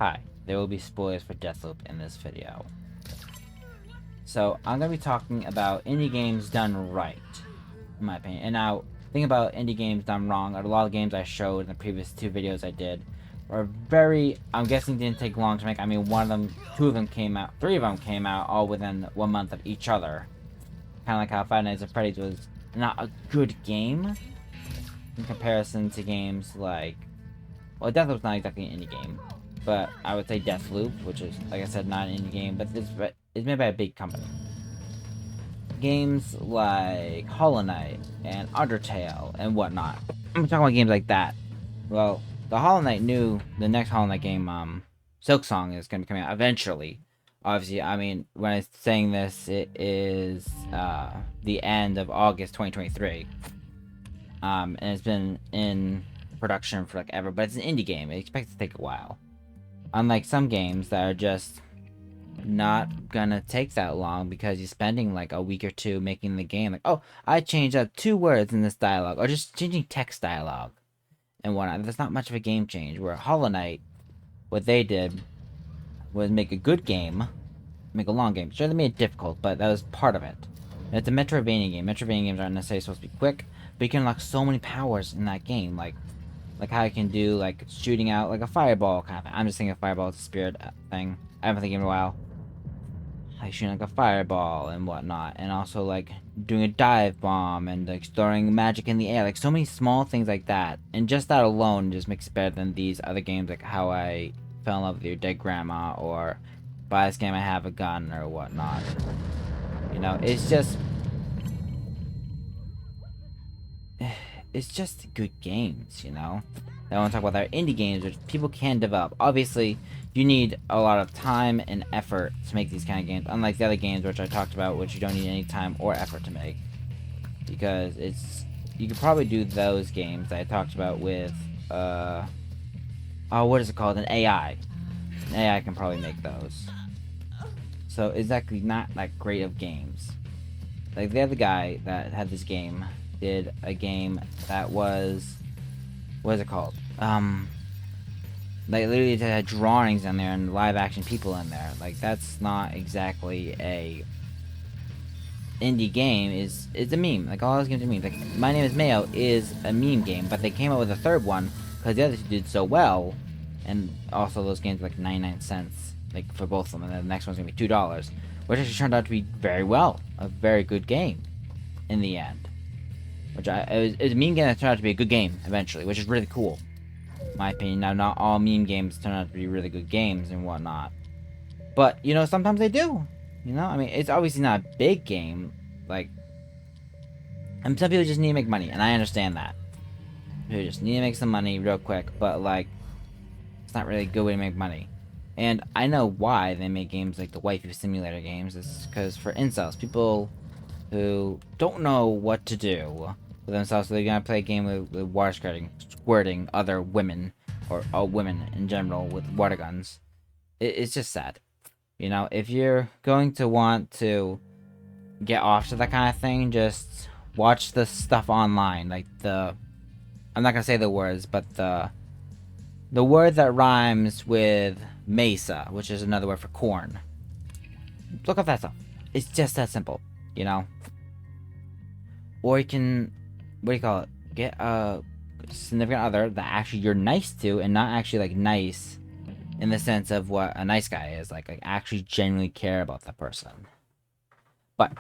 Hi, there will be spoilers for Deathloop in this video. So, I'm going to be talking about indie games done right, in my opinion. And now, think about indie games done wrong. A lot of games I showed in the previous two videos I did were very, I'm guessing didn't take long to make. I mean, one of them, two of them came out, three of them came out all within 1 month of each other. Kind of like how Five Nights at Freddy's was not a good game in comparison to games like, well, Deathloop's not exactly an indie game, but I would say Deathloop, which is, like I said, not an indie game, but it's made by a big company. Games like Hollow Knight and Undertale and whatnot. I'm talking about games like that. Well, the Hollow Knight knew the next Hollow Knight game, Silksong, is going to be coming out eventually. Obviously, I mean, when I'm saying this, it is the end of August 2023. And it's been in production for like ever, but it's an indie game. I expect it to take a while. Unlike some games that are just not gonna take that long because you're spending like a week or two making the game. Like, oh, I changed up 2 words in this dialogue, or just changing text dialogue and whatnot. That's not much of a game change. Where Hollow Knight, what they did was make a good game, make a long game. Sure, they made it difficult, but that was part of it. And it's a Metroidvania game. Metroidvania games aren't necessarily supposed to be quick, but you can unlock so many powers in that game. Like how you can do like shooting out like a fireball kind of thing. I'm just thinking of fireball as a spirit thing. I haven't thinking in a while. Like shooting like a fireball and whatnot, and also like doing a dive bomb and like throwing magic in the air. Like so many small things like that, and just that alone just makes it better than these other games like how I fell in love with your dead grandma or by this game I have a gun or whatnot. You know, it's just good games, you know? I want to talk about our indie games, which people can develop. Obviously, you need a lot of time and effort to make these kind of games, unlike the other games which I talked about, which you don't need any time or effort to make. Because you could probably do those games that I talked about with, oh, what is it called? An AI. An AI can probably make those. So, it's actually not that great of games. Like, the other guy that had this game did a game that was, what is it called? Like literally it had drawings in there and live action people in there. Like that's not exactly a indie game. It's a meme. Like all those games are memes. Like My Name is Mayo is a meme game, but they came out with a third one because the other two did so well, and also those games were like 99 cents, like for both of them, and then the next one's gonna be $2, which actually turned out to be very well, a very good game in the end. It was a meme game that turned out to be a good game eventually, which is really cool. In my opinion. Now, not all meme games turn out to be really good games and whatnot, but you know, sometimes they do. You know, I mean, it's obviously not a big game, like, and some people just need to make money, and I understand that. They just need to make some money real quick, but like, it's not really a good way to make money. And I know why they make games like the waifu simulator games. It's because for incels, people who don't know what to do with themselves, so they're gonna play a game with water squirting other women, or all women in general with water guns. It's just sad. You know, if you're going to want to get off to that kind of thing, just watch the stuff online. Like I'm not gonna say the words, but the word that rhymes with mesa, which is another word for corn. Look up that stuff. It's just that simple, you know. Or you can, what do you call it? Get a significant other that actually you're nice to, and not actually like nice in the sense of what a nice guy is, like actually genuinely care about that person. But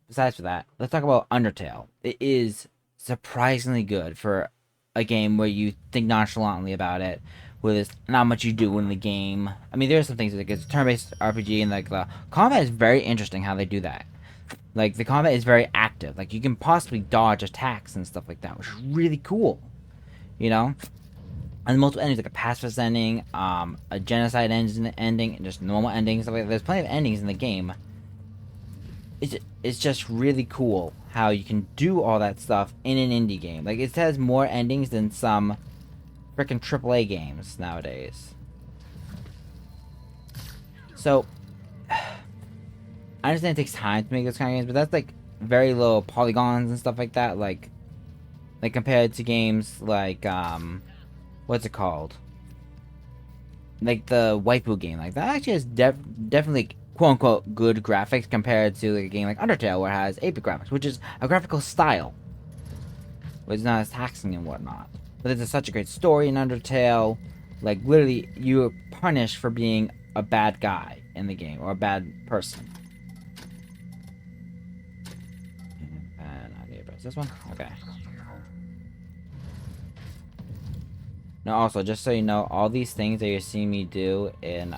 besides for that, let's talk about Undertale. It is surprisingly good for a game where you think nonchalantly about it, where there's not much you do in the game. I mean, there are some things like it's a turn-based RPG, and like the combat is very interesting how they do that. Like the combat is very active. Like you can possibly dodge attacks and stuff like that, which is really cool. You know, and multiple endings, like a pacifist ending, a genocide ending, and just normal endings. Stuff like that. There's plenty of endings in the game. It's just really cool how you can do all that stuff in an indie game. Like it has more endings than some freaking AAA games nowadays. So I understand it takes time to make those kind of games, but that's like very low polygons and stuff like that. Like compared to games like what's it called? like the waifu game, like that actually has definitely quote unquote good graphics compared to like a game like Undertale, where it has 8-bit graphics, which is a graphical style, which is not as taxing and whatnot. But there's such a great story in Undertale. Like literally, you're punished for being a bad guy in the game or a bad person. And I need to press this one. Okay. Now, also, just so you know, all these things that you're seeing me do in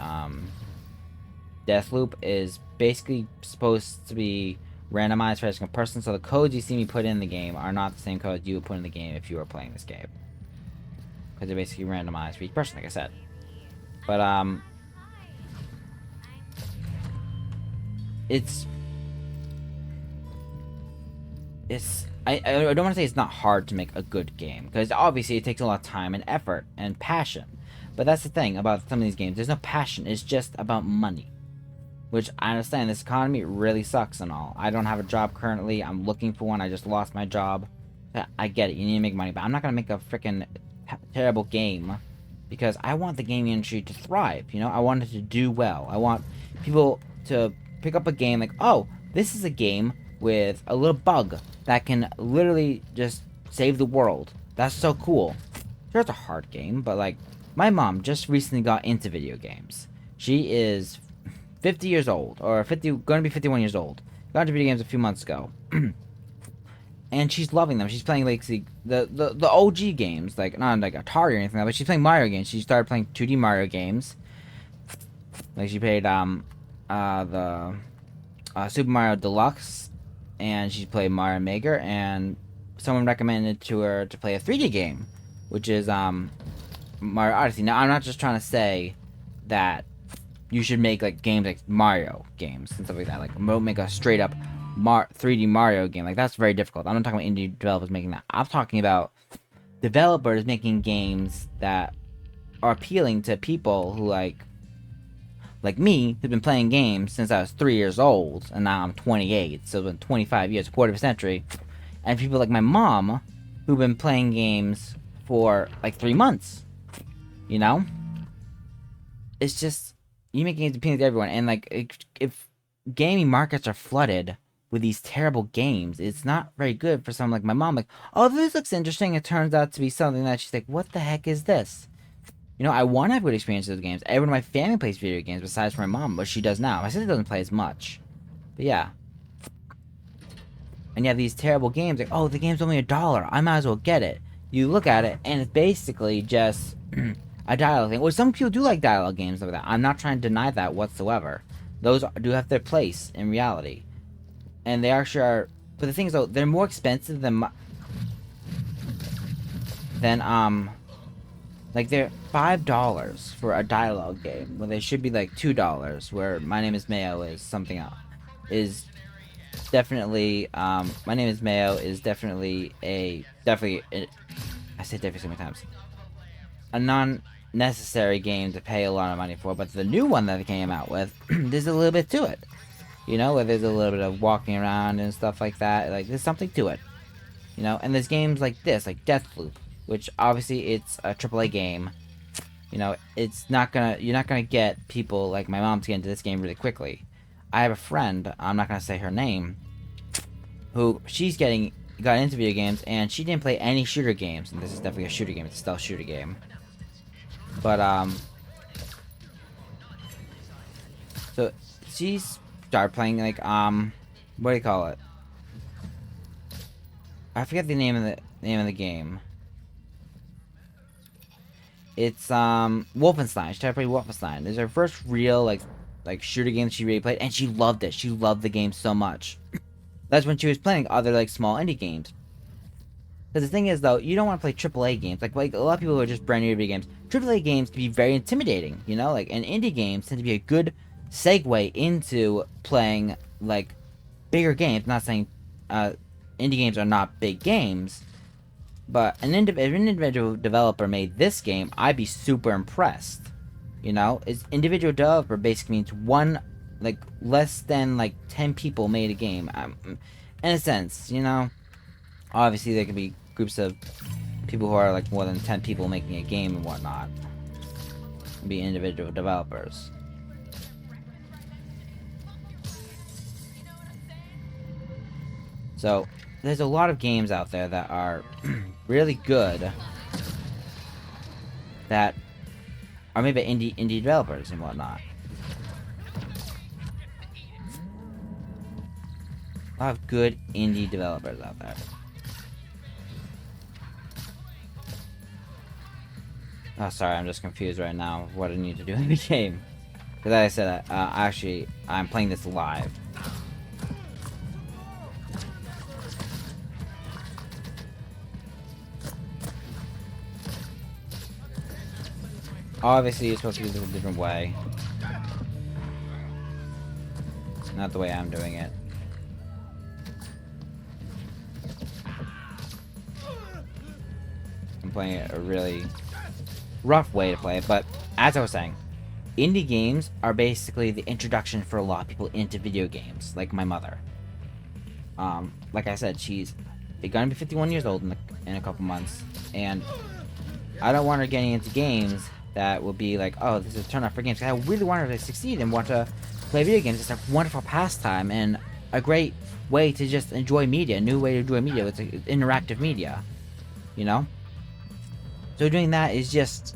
Deathloop is basically supposed to be randomized for every single person. So the codes you see me put in the game are not the same codes you would put in the game if you were playing this game, because they're basically randomized for each person, like I said. But it's I don't want to say it's not hard to make a good game, because obviously it takes a lot of time and effort and passion. But that's the thing about some of these games. There's no passion. It's just about money. Which I understand, this economy really sucks and all. I don't have a job currently. I'm looking for one. I just lost my job. I get it. You need to make money. But I'm not going to make a freaking terrible game, because I want the gaming industry to thrive. You know, I want it to do well. I want people to pick up a game like, oh, this is a game with a little bug that can literally just save the world. That's so cool. Sure, it's a hard game, but like, my mom just recently got into video games. She is 50 years old, or going to be 51 years old. Got into video games a few months ago. And she's loving them. She's playing like the OG games, like not like Atari or anything like that, but she's playing Mario games. She started playing 2D Mario games. Like she played the Super Mario Deluxe, and she played Mario Maker, and someone recommended to her to play a 3D game, which is Mario Odyssey. Now I'm not just trying to say that you should make like games like Mario games and stuff like that. Like make a straight up 3D Mario game. Like that's very difficult. I'm not talking about indie developers making that. I'm talking about developers making games that are appealing to people who like me, who've been playing games since I was 3 years old, and now I'm 28, so it's been 25 years, a quarter of a century. And people like my mom, who've been playing games for like 3 months. You know? It's just, you make games appealing to everyone, and like, if gaming markets are flooded with these terrible games, it's not very good for someone like my mom. Like, oh, this looks interesting. It turns out to be something that she's like, what the heck is this? You know, I want to have good experiences with games. Everyone in my family plays video games besides my mom, but she does now. My sister doesn't play as much. But yeah. And you have these terrible games, like, oh, the game's only $1. I might as well get it. You look at it, and it's basically just a dialogue thing. Well, some people do like dialogue games like that. I'm not trying to deny that whatsoever. Those do have their place in reality. And they actually are... But the thing is, though, they're more expensive than like, they're $5 for a dialogue game, when they should be like $2, where My Name is Mayo is something else. Is definitely, My Name is Mayo is definitely I say definitely so many times, a non-necessary game to pay a lot of money for, but the new one that they came out with, there's a little bit to it. You know, where there's a little bit of walking around and stuff like that. Like, there's something to it. You know, and there's games like this, like Deathloop, which obviously it's a AAA game. You know, you're not gonna get people like my mom to get into this game really quickly. I have a friend, I'm not gonna say her name, who got into video games, and she didn't play any shooter games. And this is definitely a shooter game. It's a stealth shooter game. But so she's started playing like what do you call it? I forget the name of the game. It's Wolfenstein. She tried to play Wolfenstein. It's her first real like shooter game that she really played, and she loved it. She loved the game so much. That's when she was playing other like small indie games. Because the thing is, though, you don't want to play AAA games. Like a lot of people who are just brand new video games. AAA games can be very intimidating, you know? Like, and indie games tend to be a good segue into playing like bigger games. I'm not saying indie games are not big games, but if an individual developer made this game, I'd be super impressed. You know, it's individual developer basically means less than 10 people made a game. In a sense, you know, obviously there could be groups of people who are like more than 10 people making a game and whatnot. be individual developers. So there's a lot of games out there that are really good, that are made by indie developers and whatnot. A lot of good indie developers out there. Oh, sorry, I'm just confused right now of what I need to do in the game. Because like I said, actually, I'm playing this live. Obviously, you're supposed to do this a different way. Not the way I'm doing it. I'm playing it a really rough way to play it, but as I was saying, indie games are basically the introduction for a lot of people into video games, like my mother. Like I said, she's gonna be 51 years old in a couple months, and I don't want her getting into games that will be like, oh, this is a turn off for games. I really want her to succeed and want to play video games. It's a wonderful pastime and a great way to just enjoy media, a new way to enjoy media. It's interactive media, you know? So doing that is just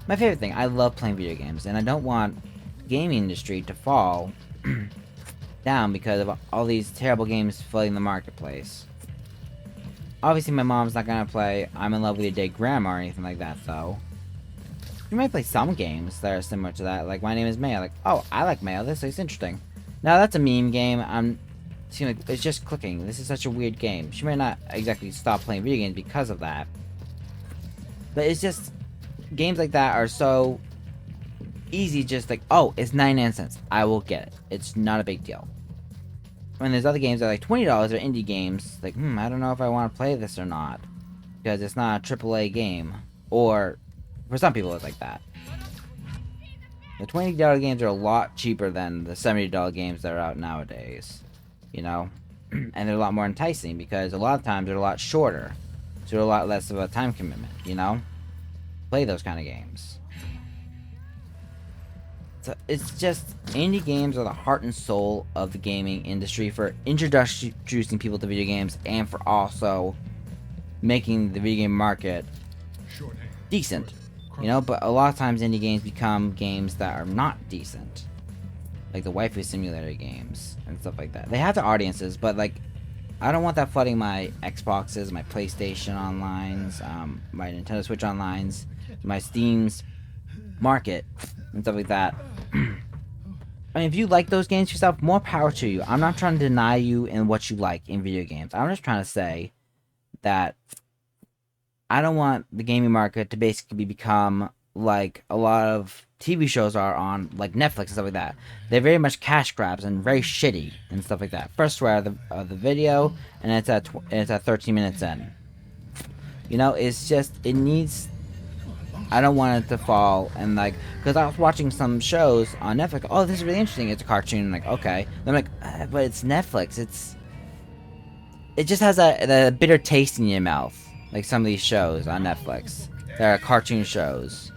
my favorite thing. I love playing video games, and I don't want the gaming industry to fall down because of all these terrible games flooding the marketplace. Obviously, my mom's not gonna play I'm in Love with Your Dead Grandma or anything like that, though. You might play some games that are similar to that, like My Name is Mayo. Like, oh, I like Mayo. This looks interesting. Now that's a meme game. Seems like it's just clicking. This is such a weird game. She may not exactly stop playing video games because of that, but it's just games like that are so easy. Just like, oh, it's 99 cents. I will get it. It's not a big deal. When there's other games that are like $20 or indie games, like, I don't know if I want to play this or not because it's not a AAA game, or for some people, it's like that. The $20 games are a lot cheaper than the $70 games that are out nowadays, you know? And they're a lot more enticing because a lot of times they're a lot shorter. So they're a lot less of a time commitment, you know? Play those kind of games. So it's just, indie games are the heart and soul of the gaming industry for introducing people to video games and for also making the video game market decent. You know, but a lot of times indie games become games that are not decent. Like the waifu simulator games and stuff like that. They have their audiences, but like, I don't want that flooding my Xboxes, my PlayStation onlines, my Nintendo Switch onlines, my Steam's market, and stuff like that. I mean, if you like those games yourself, more power to you. I'm not trying to deny you in what you like in video games. I'm just trying to say that I don't want the gaming market to basically become like a lot of TV shows are on, like Netflix and stuff like that. They're very much cash grabs and very shitty and stuff like that. First swear of the video, and it's at 13 minutes in. You know, it's just, it needs, I don't want it to fall, and like, because I was watching some shows on Netflix, oh, this is really interesting, it's a cartoon, like, okay. And I'm like, but it's Netflix, it just has a bitter taste in your mouth. Like some of these shows on Netflix. They're cartoon shows.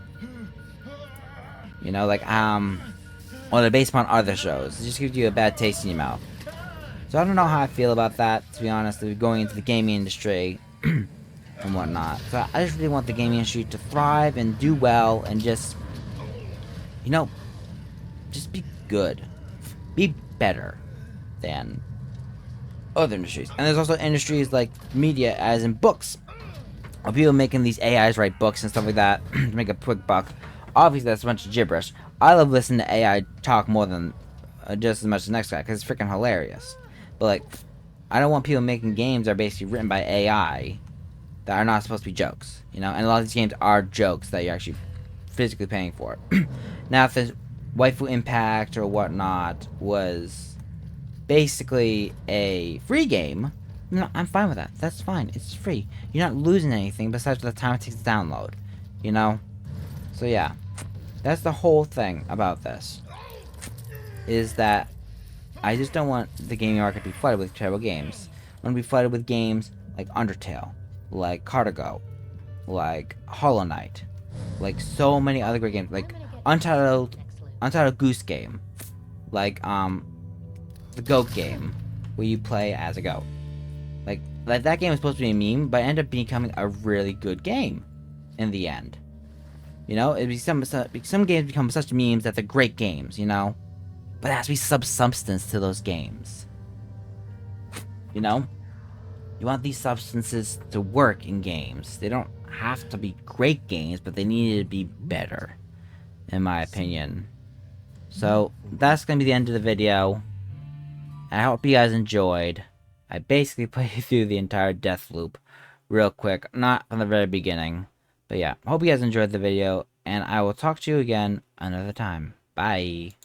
You know, like, or they're based upon other shows. It just gives you a bad taste in your mouth. So I don't know how I feel about that, to be honest, going into the gaming industry and whatnot. So I just really want the gaming industry to thrive and do well and just, you know, just be good. Be better than other industries. And there's also industries like media, as in books. Of people making these AIs write books and stuff like that to make a quick buck. Obviously, that's a bunch of gibberish. I love listening to AI talk more than just as much as the next guy because it's freaking hilarious. But like, I don't want people making games that are basically written by AI that are not supposed to be jokes, you know. And a lot of these games are jokes that you're actually physically paying for. Now, if the Waifu Impact or whatnot was basically a free game, no, I'm fine with that. That's fine. It's free. You're not losing anything besides the time it takes to download. You know? So yeah. That's the whole thing about this. Is that I just don't want the gaming market to be flooded with terrible games. I want to be flooded with games like Undertale, like Cartago, like Hollow Knight, Like so many other great games, like Untitled Goose Game, like the Goat Game, where you play as a goat. Like that game was supposed to be a meme, but it ended up becoming a really good game in the end. You know, some games become such memes that they're great games. You know, but there has to be some substance to those games. You know, you want these substances to work in games. They don't have to be great games, but they need to be better, in my opinion. So that's gonna be the end of the video. I hope you guys enjoyed. I basically played through the entire Deathloop real quick, not from the very beginning. But yeah, hope you guys enjoyed the video, and I will talk to you again another time. Bye.